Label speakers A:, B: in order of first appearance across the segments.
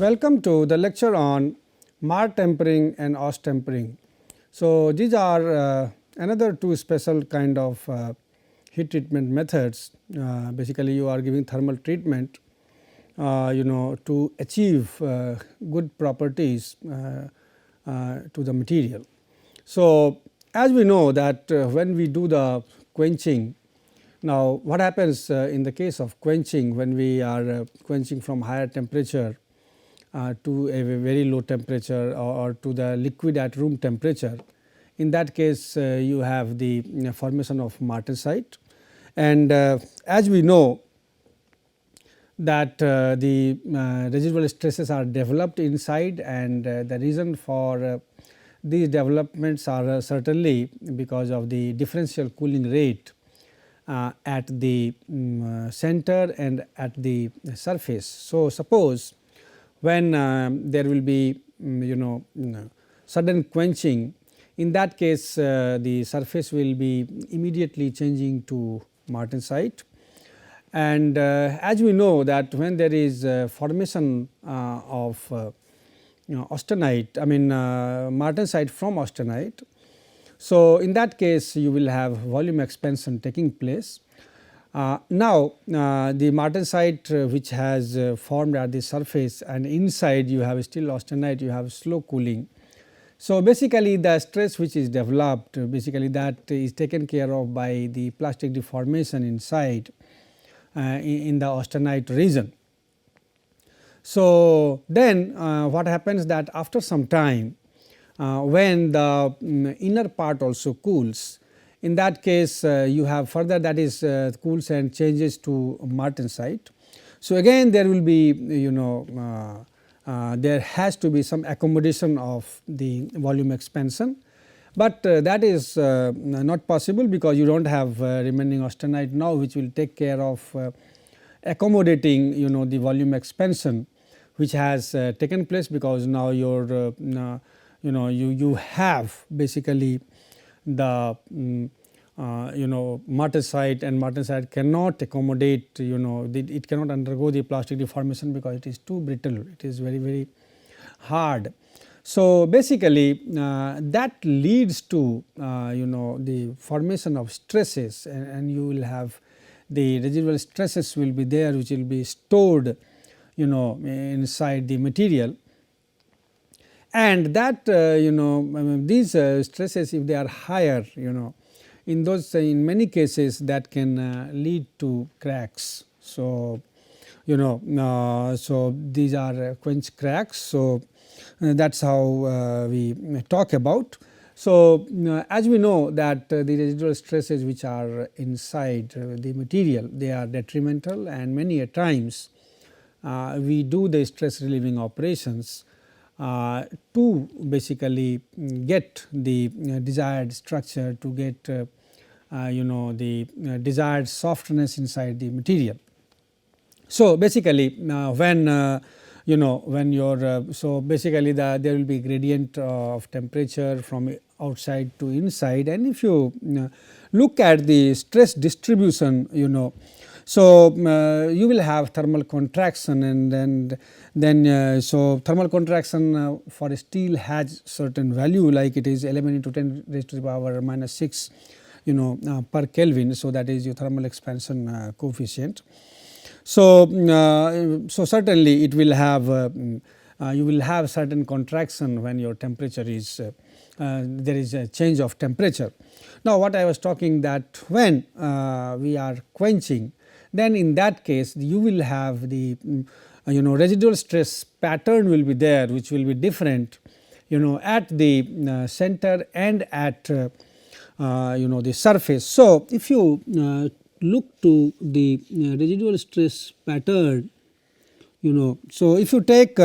A: Welcome to the lecture on Martempering and Austempering. So, these are another two special kind of heat treatment methods. Basically, you are giving thermal treatment to achieve good properties to the material. So, as we know that when we do the quenching, now what happens in the case of quenching, when we are quenching from higher temperature to a very low temperature or to the liquid at room temperature. In that case you have the formation of martensite, and as we know that the residual stresses are developed inside, and the reason for these developments are certainly because of the differential cooling rate at the center and at the surface. So, suppose when there will be sudden quenching, in that case the surface will be immediately changing to martensite, and as we know that when there is formation of austenite, martensite from austenite. So, in that case you will have volume expansion taking place. Now, the martensite which has formed at the surface, and inside you have still austenite, you have slow cooling. So, basically the stress which is developed, basically that is taken care of by the plastic deformation inside in the austenite region. So, then what happens that after some time when the inner part also cools, in that case you have further, that is cools and changes to martensite. So, again there will be there has to be some accommodation of the volume expansion, but that is not possible because you do not have remaining austenite now, which will take care of accommodating the volume expansion which has taken place, because now your you have basically the martensite, and martensite cannot accommodate, it cannot undergo the plastic deformation because it is too brittle, it is very hard. So, basically that leads to the formation of stresses, and you will have the residual stresses will be there, which will be stored inside the material. And that these stresses, if they are higher, in those, in many cases that can lead to cracks. So, so these are quench cracks. So, that is how we talk about. So, as we know that the residual stresses which are inside the material, they are detrimental, and many a times we do the stress relieving operations to basically get the desired structure, to get the desired softness inside the material. So, basically when when your so basically there will be gradient of temperature from outside to inside, and if you look at the stress distribution, so you will have thermal contraction, and then so thermal contraction for steel has certain value, like it is 11 into 10 raised to the power minus 6 per Kelvin. So, that is your thermal expansion coefficient. So, so certainly it will have you will have certain contraction when your temperature is there is a change of temperature. Now, what I was talking, that when we are quenching, then in that case you will have the residual stress pattern will be there, which will be different at the center and at the surface. So, if you look to the residual stress pattern, so if you take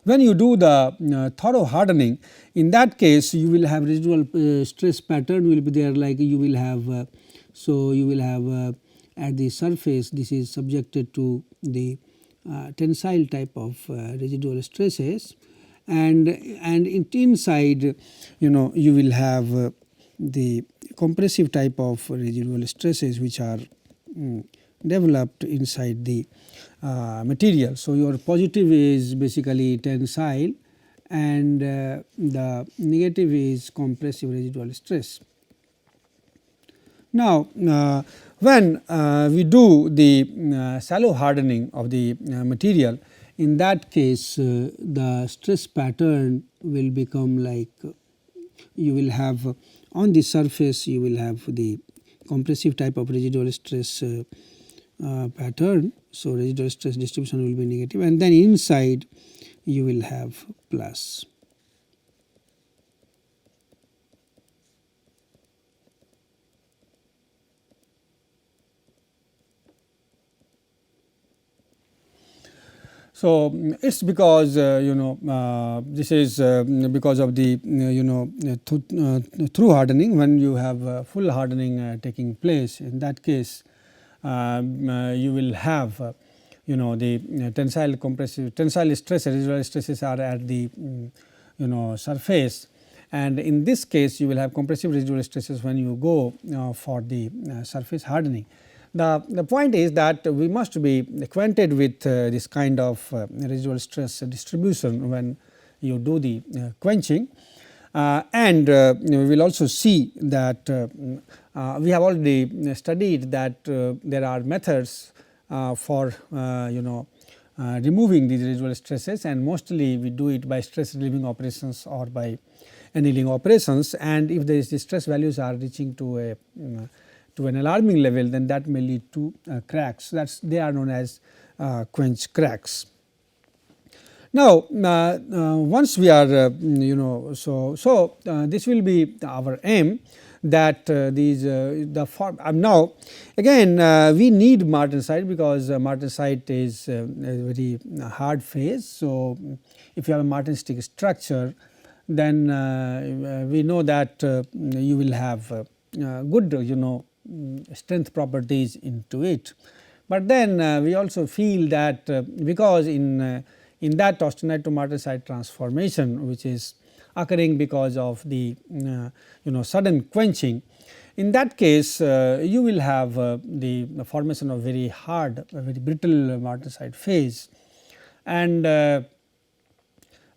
A: when you do the thorough hardening, in that case you will have residual stress pattern will be there, like you will have so you will have at the surface, this is subjected to the tensile type of residual stresses, and inside you will have the compressive type of residual stresses which are developed inside the material. So, your positive is basically tensile and the negative is compressive residual stress. Now, when we do the shallow hardening of the material, in that case the stress pattern will become like you will have on the surface you will have the compressive type of residual stress pattern. So, residual stress distribution will be negative and then inside you will have plus. So, it is because this is because of the through hardening. When you have full hardening taking place, in that case you will have the tensile compressive tensile stress residual stresses are at the surface, and in this case you will have compressive residual stresses when you go for the surface hardening. The point is that we must be acquainted with this kind of residual stress distribution when you do the quenching, and we will also see that we have already studied that there are methods for removing these residual stresses, and mostly we do it by stress relieving operations or by annealing operations, and if the stress values are reaching to an alarming level, then that may lead to cracks. They are known as quench cracks. Now, once we are this will be our aim that these the form now again we need martensite because martensite is a very hard phase. So, if you have a martensitic structure, then we know that you will have good strength properties into it. But then we also feel that because in that austenite to martensite transformation which is occurring because of the sudden quenching, in that case you will have the formation of very hard very brittle martensite phase, and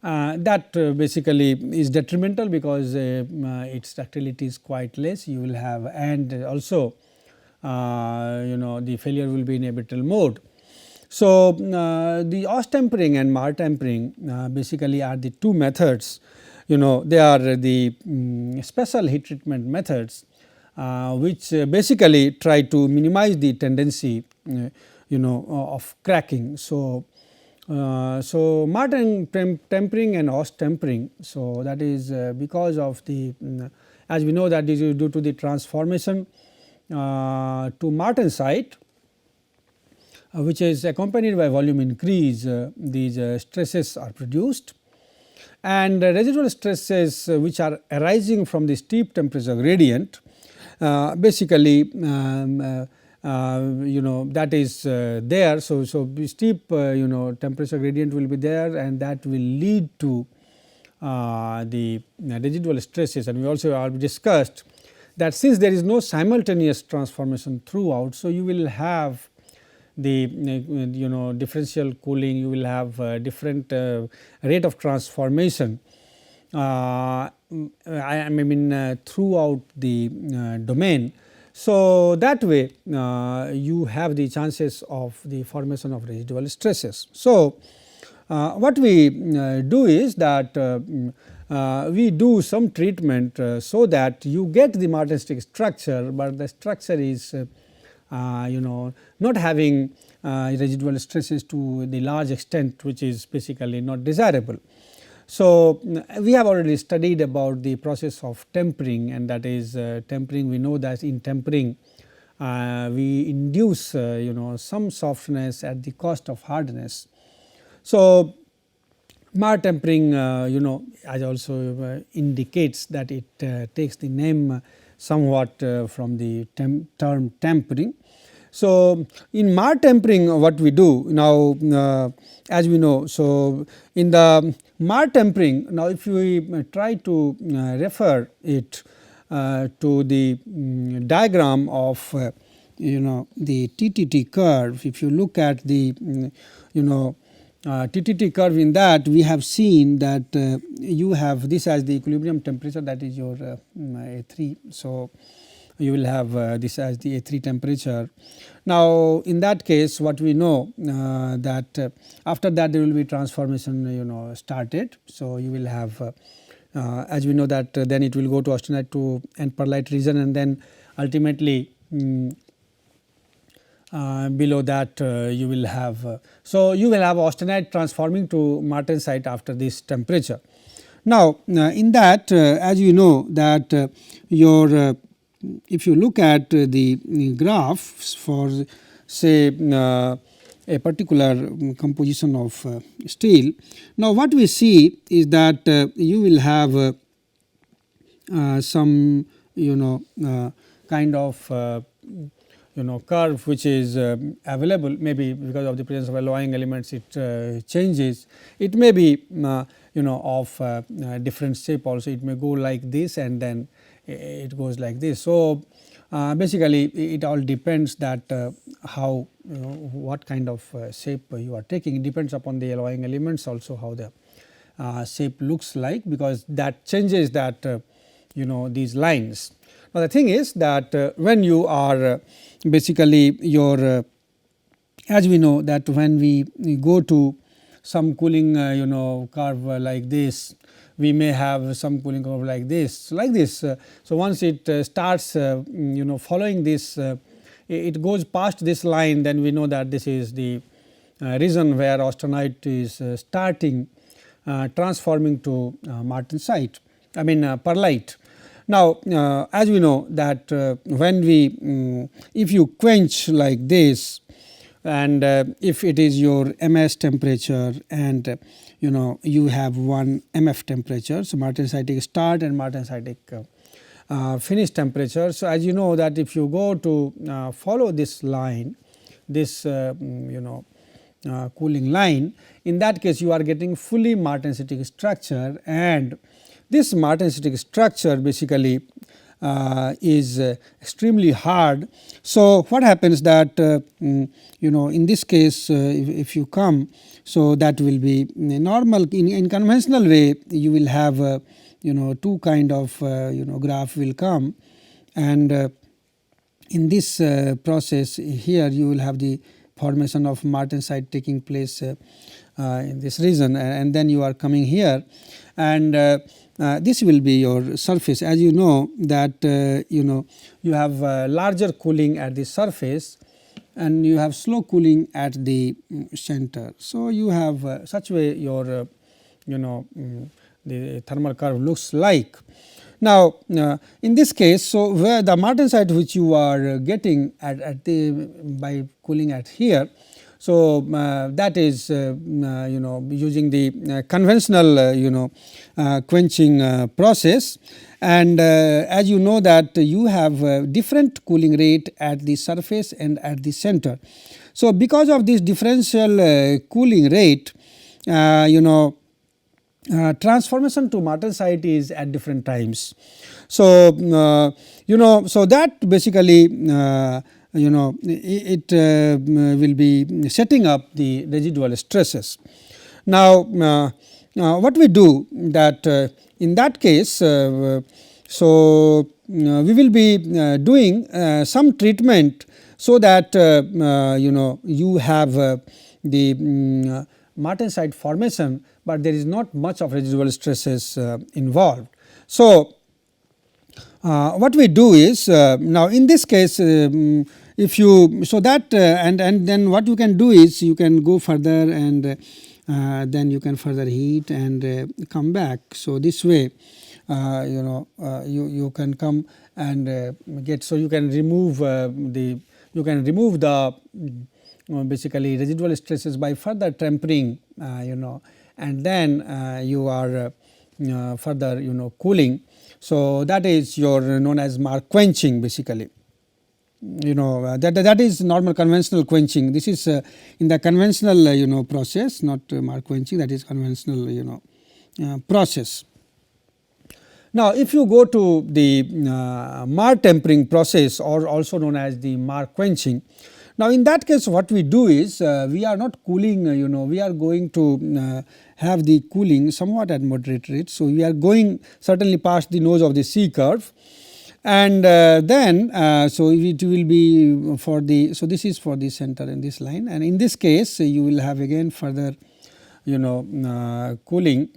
A: that basically is detrimental because its ductility is quite less. You will have, and also the failure will be in a brittle mode. So, the Austempering and Martempering basically are the two methods. They are the special heat treatment methods which basically try to minimize the tendency of cracking. So, Martempering and Austempering, so that is because of the as we know that this is due to the transformation to martensite which is accompanied by volume increase, these stresses are produced, and residual stresses which are arising from the steep temperature gradient basically that is there. So, steep temperature gradient will be there, and that will lead to the residual stresses, and we also have discussed that since there is no simultaneous transformation throughout. So, you will have the differential cooling, you will have different rate of transformation I mean throughout the domain. So, that way you have the chances of the formation of residual stresses. So, what we do is that we do some treatment so that you get the martensitic structure, but the structure is not having residual stresses to the large extent, which is basically not desirable. So, we have already studied about the process of tempering, and that is tempering. We know that in tempering we induce some softness at the cost of hardness. So, Martempering as also indicates that it takes the name somewhat from the term tempering. So, in Martempering what we do now as we know. So, in the Martempering, now if we try to refer it to the diagram of the TTT curve, if you look at the TTT curve, in that we have seen that you have this as the equilibrium temperature, that is your A3. So, you will have this as the A3 temperature. Now, in that case, what we know that after that there will be transformation started. So, you will have as we know that then it will go to austenite to and perlite region, and then ultimately below that you will have so you will have austenite transforming to martensite after this temperature. Now, in that as you know that your if you look at the graphs for say a particular composition of steel. Now, what we see is that you will have some kind of curve which is available, maybe because of the presence of alloying elements it changes. It may be of different shape also, it may go like this and then it goes like this. So, basically it all depends that how what kind of shape you are taking. It depends upon the alloying elements also how the shape looks like, because that changes that these lines. Now, the thing is that when you are basically your as we know that when we go to some cooling curve like this, we may have some cooling curve like this. So, once it starts following this, it goes past this line, then we know that this is the region where austenite is starting transforming to martensite, I mean perlite. Now, as we know that when we if you quench like this, and if it is your MS temperature and you have one MF temperature. So, martensitic start and martensitic finish temperature. So, as you know that if you go to follow this line, this cooling line, in that case you are getting fully martensitic structure, and this martensitic structure basically is extremely hard. So, what happens that in this case if you come, so that will be normal. In conventional way you will have two kind of graph will come, and in this process here you will have the formation of martensite taking place in this region, and then you are coming here, and this will be your surface. As you know that you have larger cooling at the surface and you have slow cooling at the center. So, you have such way your the thermal curve looks like. Now, in this case, so where the martensite which you are getting at the by cooling at here, so that is using the conventional quenching process, and as you know that you have different cooling rate at the surface and at the center. So, because of this differential cooling rate transformation to martensite is at different times. So, so that basically it will be setting up the residual stresses. Now, what we do that in that case, so we will be doing some treatment, so that you have the martensite formation, but there is not much of residual stresses involved. So, what we do is now in this case if you so that and then what you can do is you can go further, and then you can further heat and come back. So, this way you can come and get, so you can remove the basically residual stresses by further tempering and then you are further cooling. So, that is your known as mark quenching basically. That is normal conventional quenching. This is in the conventional process, not mark quenching, that is conventional process. Now, if you go to the Martempering process, or also known as the Mark-quenching. Now, in that case what we do is we are not cooling, we are going to have the cooling somewhat at moderate rate. So, we are going certainly past the nose of the C curve, and then so it will be for the, so this is for the center in this line, and in this case you will have again further cooling.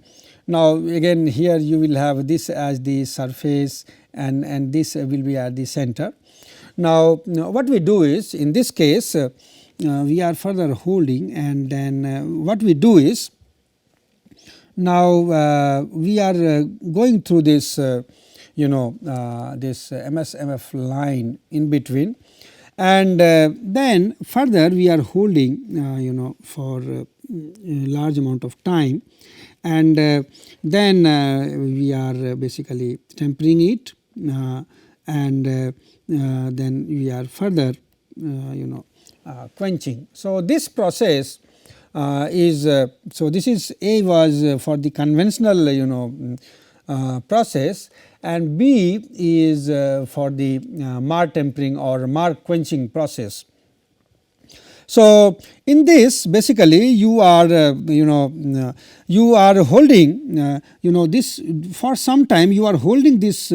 A: Now, again here you will have this as the surface, and this will be at the center. Now, what we do is in this case we are further holding, and then what we do is now we are going through this this MSMF line in between, and then further we are holding for a large amount of time, and then we are basically tempering it, and then we are further quenching. So, this process is so this is A was for the conventional process, and B is for the Martempering or Mark-quenching process. So, in this basically you are you are holding this for some time, you are holding this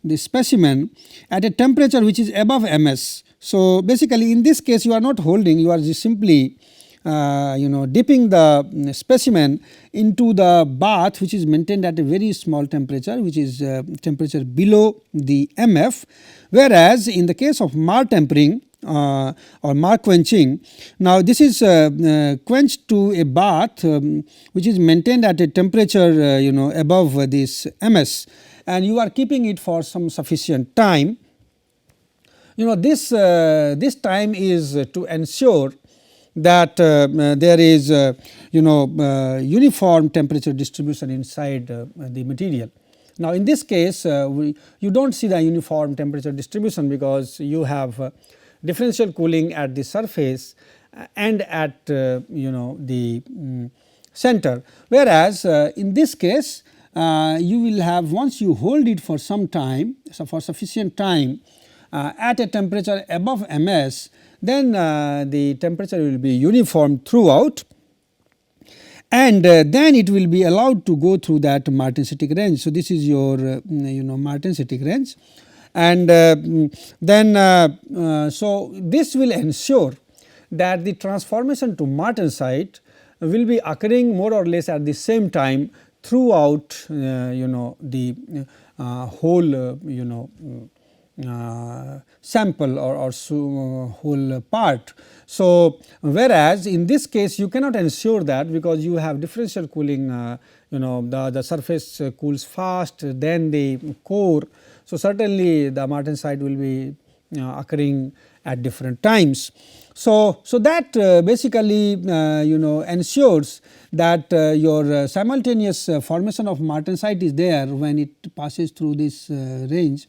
A: this specimen at a temperature which is above MS. So, basically in this case you are not holding, you are just simply dipping the specimen into the bath, which is maintained at a very small temperature, which is temperature below the MF, whereas in the case of Martempering or Mark-quenching, now this is quenched to a bath which is maintained at a temperature above this MS, and you are keeping it for some sufficient time. This this time is to ensure that there is uniform temperature distribution inside the material. Now, in this case you do not see the uniform temperature distribution, because you have differential cooling at the surface and at the center, whereas in this case you will have, once you hold it for some time, so for sufficient time at a temperature above MS, then the temperature will be uniform throughout, and then it will be allowed to go through that martensitic range. So, this is your martensitic range, and then so this will ensure that the transformation to martensite will be occurring more or less at the same time throughout the whole sample or whole part. So, whereas in this case you cannot ensure that, because you have differential cooling, the surface cools fast then the core. So, certainly the martensite will be occurring at different times. So, that basically ensures that your simultaneous formation of martensite is there when it passes through this range,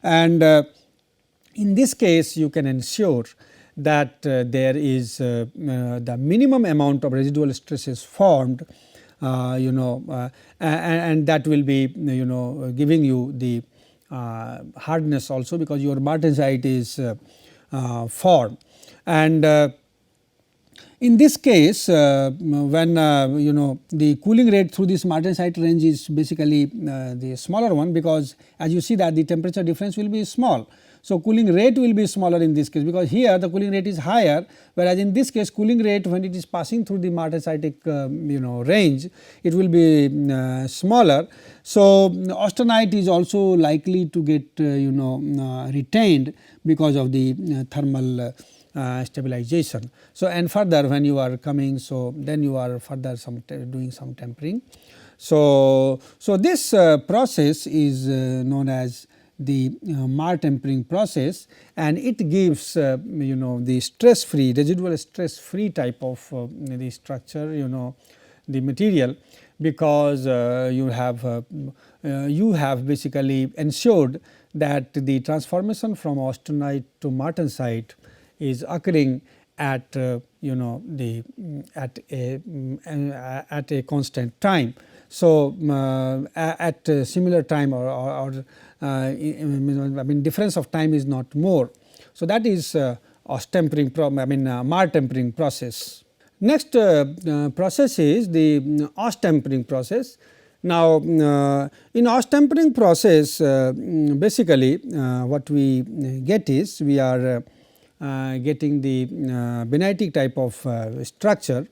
A: and in this case you can ensure that there is the minimum amount of residual stress is formed, and that will be giving you the hardness also, because your martensite is formed. And in this case when the cooling rate through this martensite range is basically the smaller one, because as you see that the temperature difference will be small. So, cooling rate will be smaller in this case, because here the cooling rate is higher, whereas in this case cooling rate when it is passing through the martensitic range, it will be smaller. So, austenite is also likely to get retained because of the thermal stabilization. So, and further when you are coming, so then you are further doing some tempering. So, this process is known as the Martempering process, and it gives the stress free, residual stress free type of the structure, the material, because you have basically ensured that the transformation from austenite to martensite is occurring at at a constant time. So, at similar time or I mean difference of time is not more. So, that is Austempering Martempering process. Next process is the Austempering process. Now, in Austempering process basically what we get is we are getting the benaitic type of structure.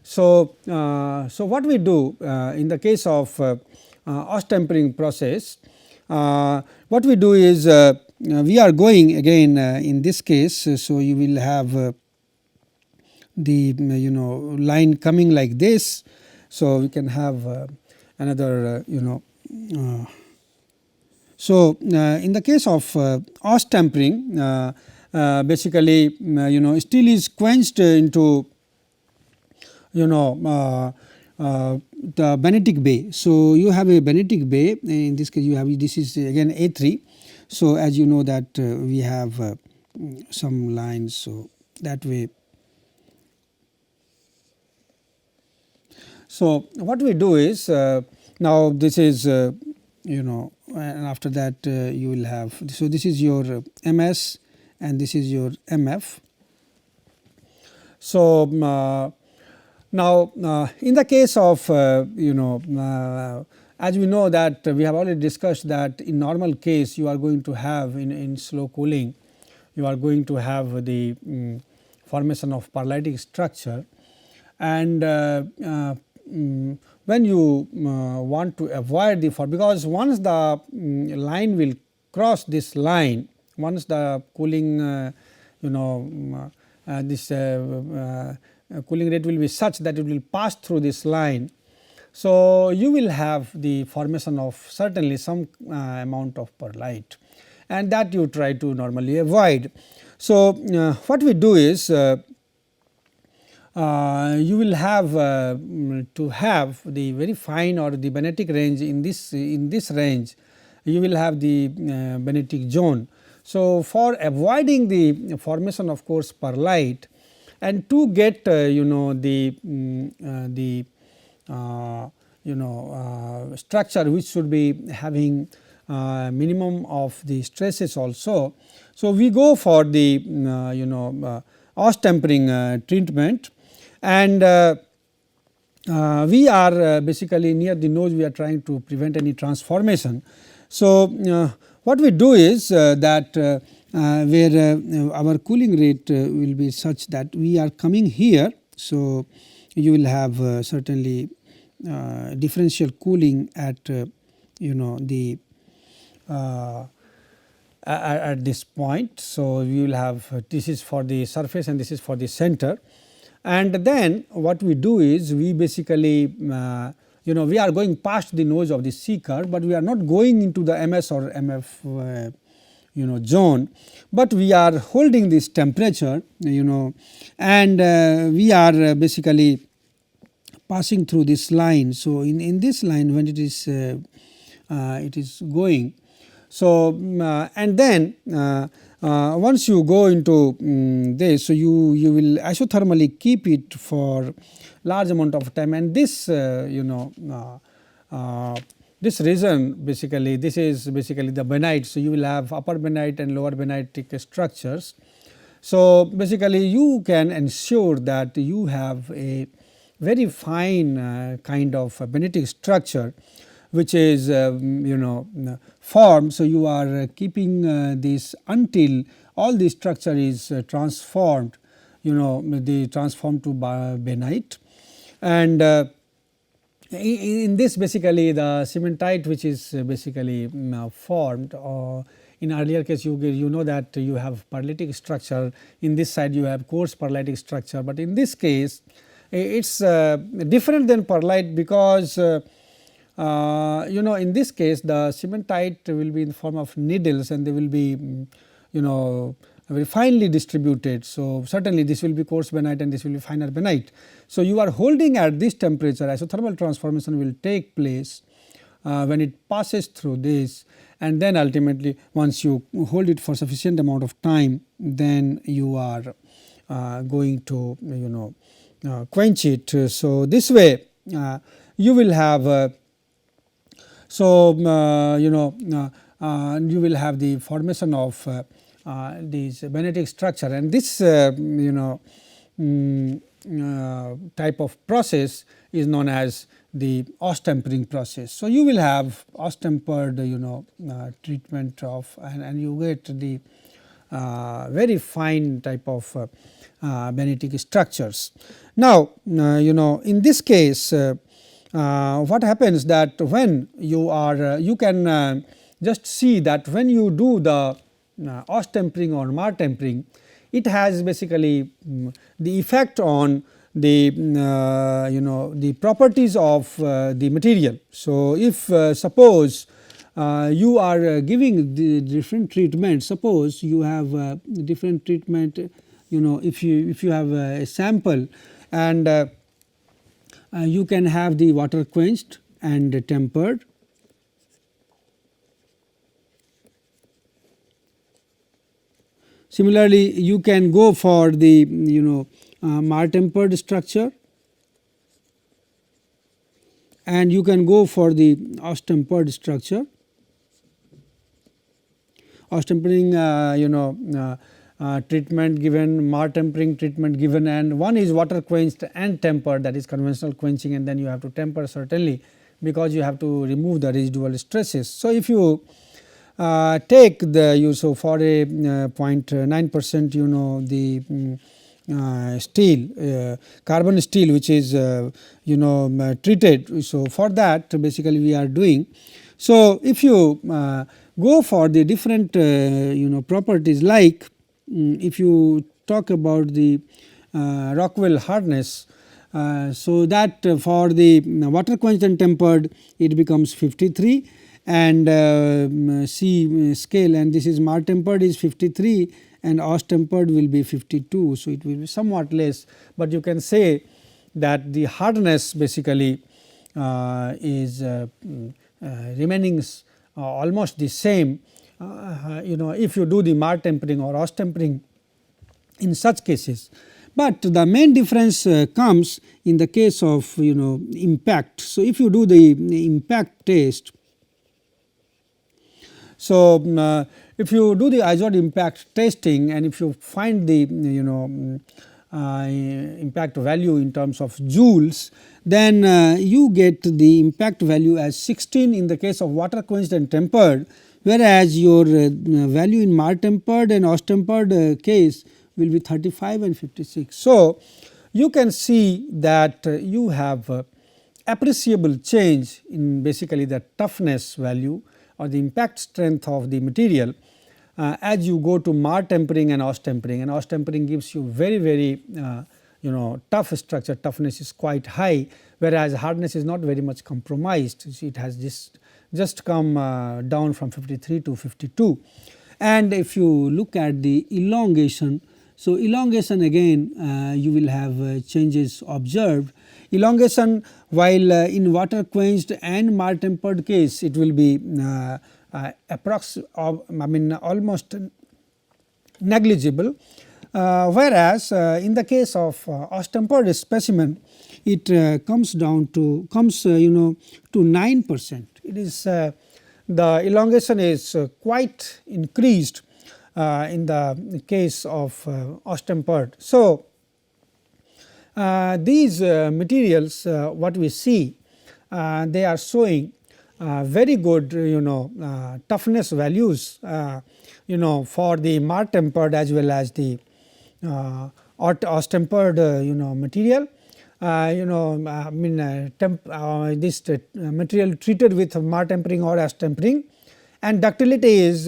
A: So, so what we do in the case of Austempering process, what we do is we are going again in this case. So, you will have the line coming like this. So, we can have another so in the case of Austempering basically steel is quenched into the benetic bay. So, you have a benetic bay, in this case you have, this is again A3. So, as you know that we have some lines. So, that way. So, what we do is now this is and after that you will have, so this is your MS and this is your MF. So, now in the case of as we know that we have already discussed that in normal case you are going to have in slow cooling, you are going to have the formation of paralitic structure, and when you want to avoid the because once the line will cross this line, once the cooling this cooling rate will be such that it will pass through this line. So, you will have the formation of certainly some amount of perlite, and that you try to normally avoid. So, what we do is you will have to have the very fine or the benetic range in this range, you will have the benetic zone. So, for avoiding the formation of coarse perlite and to get the structure which should be having minimum of the stresses also. So, we go for the Austempering treatment, and we are basically near the nose, we are trying to prevent any transformation. So, what we do is that where our cooling rate will be such that we are coming here. So, you will have certainly differential cooling at the at this point. So, we will have this is for the surface and this is for the center, and then what we do is we basically we are going past the nose of the C curve, but we are not going into the MS or MF zone, but we are holding this temperature and we are basically passing through this line. So, in this line when it is going. So, and then once you go into this, so you will isothermally keep it for large amount of time, and this this region basically, this is basically the benite. So, you will have upper benite and lower benitic structures. So, basically you can ensure that you have a very fine kind of benetic structure which is formed. So, you are keeping this until all the structure is transformed, they transform to benite, and in this basically the cementite which is basically formed, or in earlier case you know that you have perlitic structure, in this side you have coarse perlitic structure, but in this case it is different than perlite because in this case the cementite will be in the form of needles and they will be very finely distributed. So, certainly this will be coarse benite and this will be finer benite. So, you are holding at this temperature, isothermal transformation will take place when it passes through this, and then ultimately once you hold it for sufficient amount of time, then you are going to quench it. So, this way you will have So, you will have the formation of these magnetic structure, and this type of process is known as the Austempering process. So, you will have Austempered treatment of, and you get the very fine type of magnetic structures. Now, in this case what happens that when you are you can just see that when you do the Austempering or Martempering, it has basically the effect on the the properties of the material. So, if suppose you are giving the different treatment, suppose you have different treatment, if you have a sample, and you can have the water quenched and tempered. Similarly, you can go for the Martempered structure, and you can go for the Austempered structure. Austempering treatment given, Martempering treatment given, and one is water quenched and tempered, that is conventional quenching, and then you have to temper certainly, because you have to remove the residual stresses. So, if you take the so for a 0.9% the steel, carbon steel, which is treated. So, for that basically we are doing. So, if you go for the different properties, like if you talk about the Rockwell hardness, so that for the water quenched and tempered it becomes 53, and C scale, and this is Martempered is 53 and Austempered will be 52. So, it will be somewhat less, but you can say that the hardness basically is remaining almost the same if you do the Martempering or Austempering in such cases. But the main difference comes in the case of impact. So, if you do the impact test, so if you do the isotope impact testing, and if you find the impact value in terms of joules, then you get the impact value as 16 in the case of water quenched and tempered, whereas your value in Martempered and Austempered case will be 35 and 56. So, you can see that you have appreciable change in basically the toughness value or the impact strength of the material as you go to Martempering and Austempering, and Austempering gives you very tough structure, toughness is quite high, whereas hardness is not very much compromised. It has just come down from 53 to 52. And if you look at the elongation, so elongation again you will have changes observed. Elongation, while in water quenched and Martempered case it will be almost negligible, whereas in the case of Austempered specimen it comes down to to 9%. It is the elongation is quite increased in the case of Austempered. So, these materials what we see they are showing very good toughness values for the Martempered as well as the Austempered material. This material treated with Martempering or Austempering, and ductility is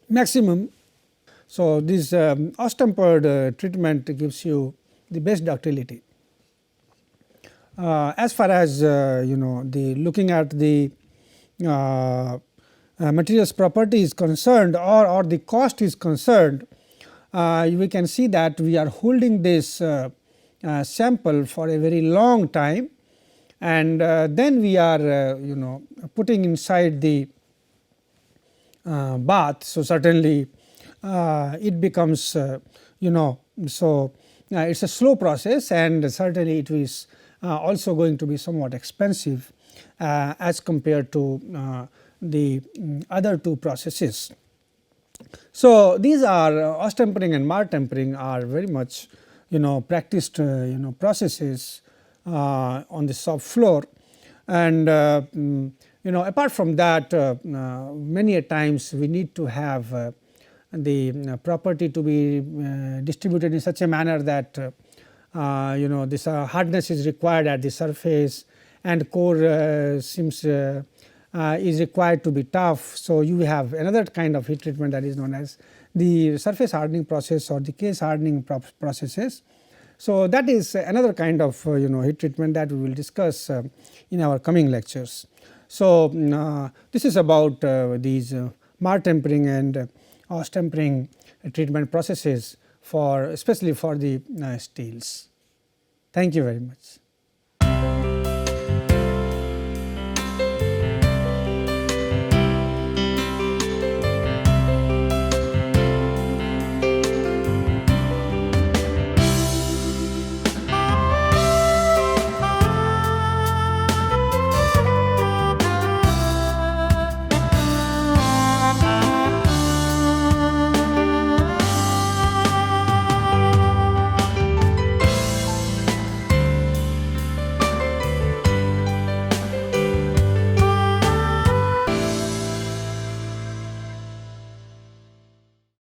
A: maximum. So, this Austempered treatment gives you the best ductility. As far as the looking at the materials property is concerned, or the cost is concerned, we can see that we are holding this sample for a very long time, and then we are putting inside the bath. So, certainly it becomes so it is a slow process, and certainly it is also going to be somewhat expensive. as compared to the other two processes. So, these are Austempering and Martempering are very much practiced processes on the shop floor, and apart from that many a times we need to have the property to be distributed in such a manner that this hardness is required at the surface and core seems is required to be tough. So, you have another kind of heat treatment that is known as the surface hardening process or the case hardening processes. So, that is another kind of heat treatment that we will discuss in our coming lectures. So, this is about these Martempering and Austempering treatment processes for especially for the steels. Thank you very much.